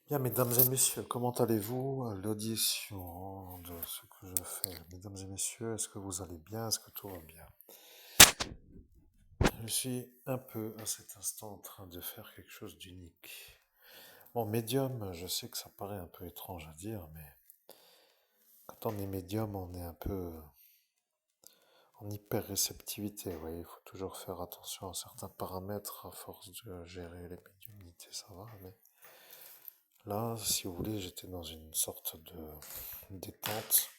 Bien, mesdames et messieurs, comment allez-vous à l'audition de ce que je fais? Mesdames et messieurs, est-ce que vous allez bien? Est-ce que tout va bien? Je suis un peu à cet instant en train de faire quelque chose d'unique. Bon, médium, je sais que ça paraît un peu étrange à dire, mais quand on est médium, on est un peu en hyper-réceptivité. Vous voyez, il faut toujours faire attention à certains paramètres à force de gérer les médiumnités, ça va, mais là, si vous voulez, j'étais dans une sorte de détente,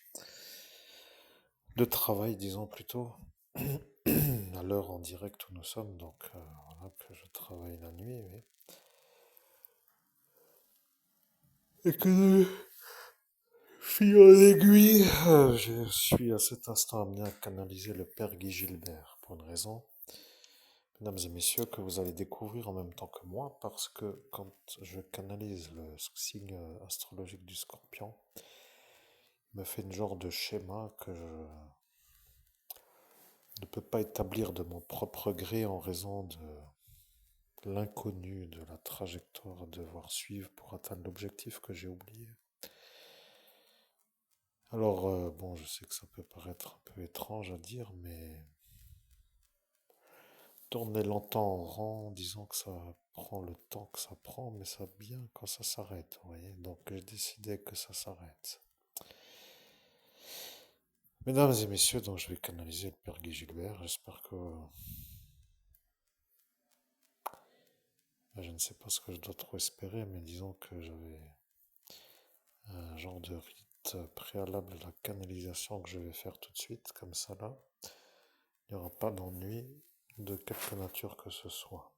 de travail, disons plutôt, à l'heure en direct où nous sommes, donc voilà que je travaille la nuit, mais... Et que de fil en aiguille, je suis à cet instant amené à canaliser le père Guy Gilbert, pour une raison, mesdames et messieurs, que vous allez découvrir en même temps que moi, parce que quand je canalise le signe astrologique du Scorpion, il me fait une genre de schéma que je ne peux pas établir de mon propre gré en raison de l'inconnu de la trajectoire à devoir suivre pour atteindre l'objectif que j'ai oublié. Alors, bon, je sais que ça peut paraître un peu étrange à dire, mais tourner longtemps en rond, disons que ça prend le temps que ça prend, mais ça bien quand ça s'arrête, vous voyez. Donc, j'ai décidé que ça s'arrête. Mesdames et messieurs, donc je vais canaliser le père Guy Gilbert. J'espère que... Je ne sais pas ce que je dois trop espérer, mais disons que j'avais un genre de rite préalable à la canalisation que je vais faire tout de suite, comme ça là. Il n'y aura pas d'ennui de quelque nature que ce soit.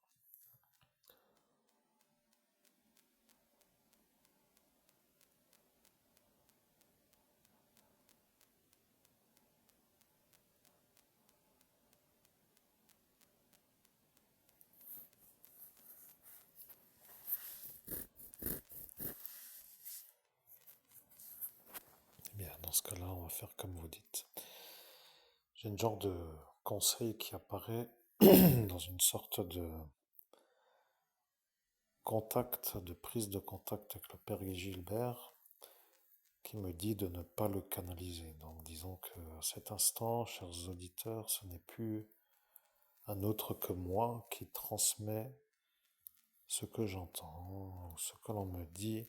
Eh bien, dans ce cas-là, on va faire comme vous dites. J'ai une genre de conseil qui apparaît dans une sorte de contact, de prise de contact avec le père Guy Gilbert, qui me dit de ne pas le canaliser. Donc disons que à cet instant, chers auditeurs, ce n'est plus un autre que moi qui transmet ce que j'entends, ce que l'on me dit,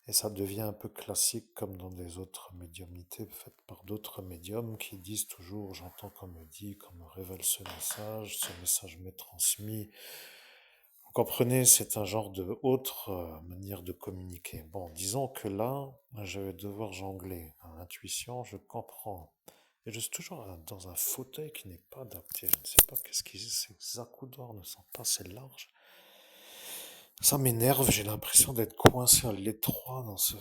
et ça devient un peu classique comme dans des autres médiumnités faites par d'autres médiums qui disent toujours j'entends qu'on me dit, qu'on me révèle ce message m'est transmis. Vous comprenez, c'est un genre de autre manière de communiquer. Bon, disons que là, je vais devoir jongler. À l'intuition, je comprends. Et je suis toujours dans un fauteuil qui n'est pas adapté. Je ne sais pas qu'est-ce qu'ils ces accoudoirs ne sont pas assez larges. Ça m'énerve, j'ai l'impression d'être coincé à l'étroit dans ce,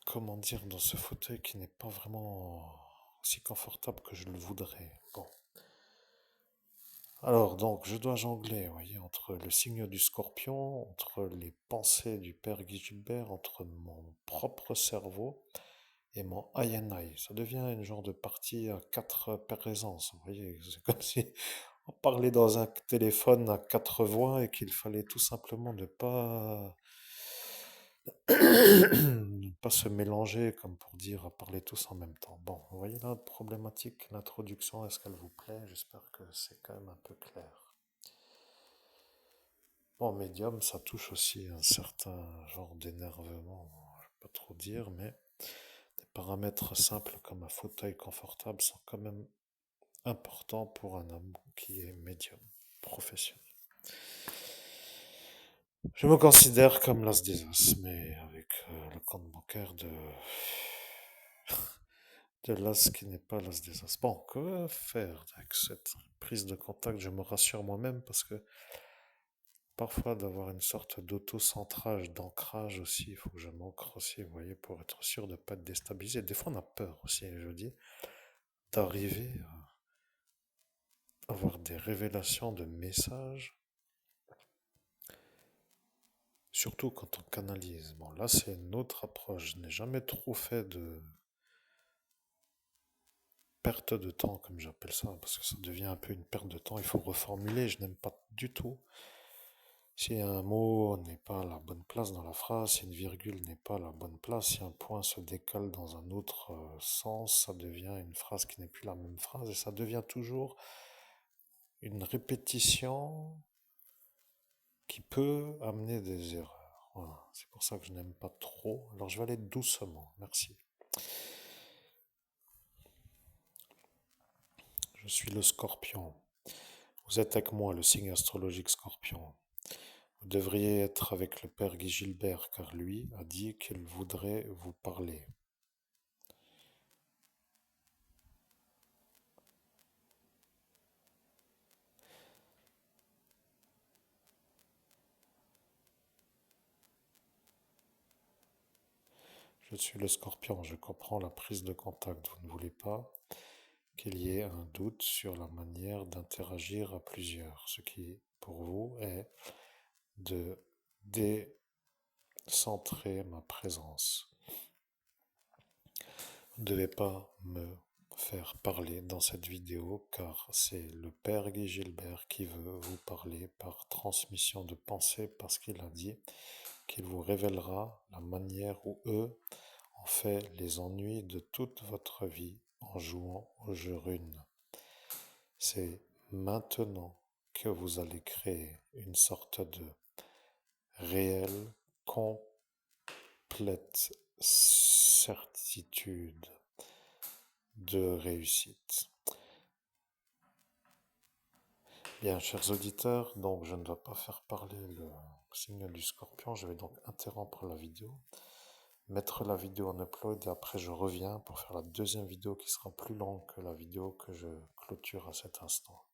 comment dire, dans ce fauteuil qui n'est pas vraiment aussi confortable que je le voudrais. Bon. Alors, donc, je dois jongler, vous voyez, entre le signe du Scorpion, entre les pensées du père Guy Gilbert, entre mon propre cerveau et mon INI. Ça devient une genre de partie à quatre présences, vous voyez, c'est comme si on parlait dans un téléphone à quatre voix et qu'il fallait tout simplement ne pas ne pas se mélanger, comme pour dire parler tous en même temps. Bon, vous voyez la problématique, l'introduction, est-ce qu'elle vous plaît? J'espère que c'est quand même un peu clair. Bon, médium, ça touche aussi un certain genre d'énervement, je ne vais pas trop dire, mais des paramètres simples comme un fauteuil confortable sont quand même importants pour un homme qui est médium professionnel. Je me considère comme l'as des as, mais avec le compte bancaire de l'as qui n'est pas l'as des as. Bon, que faire avec cette prise de contact? Je me rassure moi-même parce que parfois d'avoir une sorte d'auto-centrage, d'ancrage aussi, il faut que je m'ancre aussi, vous voyez, pour être sûr de ne pas être déstabilisé. Des fois on a peur aussi, je dis, d'arriver à avoir des révélations de messages, surtout quand on canalise. Bon, là c'est une autre approche. Je n'ai jamais trop fait de perte de temps, comme j'appelle ça, parce que ça devient un peu une perte de temps. Il faut reformuler. Je n'aime pas du tout Si un mot n'est pas à la bonne place dans la phrase, si une virgule n'est pas à la bonne place, si un point se décale dans un autre sens, ça devient une phrase qui n'est plus la même phrase et ça devient toujours une répétition qui peut amener des erreurs. Voilà, c'est pour ça que je n'aime pas trop. Alors je vais aller doucement, merci. Je suis le Scorpion. Vous êtes avec moi, le signe astrologique Scorpion. Vous devriez être avec le père Guy Gilbert car lui a dit qu'il voudrait vous parler. Je suis le Scorpion, je comprends la prise de contact. Vous ne voulez pas qu'il y ait un doute sur la manière d'interagir à plusieurs, ce qui pour vous est de décentrer ma présence. Vous ne devez pas me faire parler dans cette vidéo car c'est le père Guy Gilbert qui veut vous parler par transmission de pensée parce qu'il a dit qu'il vous révélera la manière où eux ont fait les ennuis de toute votre vie en jouant au jeu rune. C'est maintenant que vous allez créer une sorte de réelle, complète certitude de réussite. Bien, chers auditeurs, donc je ne dois pas faire parler le signal du Scorpion, je vais donc interrompre la vidéo, mettre la vidéo en upload et après je reviens pour faire la deuxième vidéo qui sera plus longue que la vidéo que je clôture à cet instant.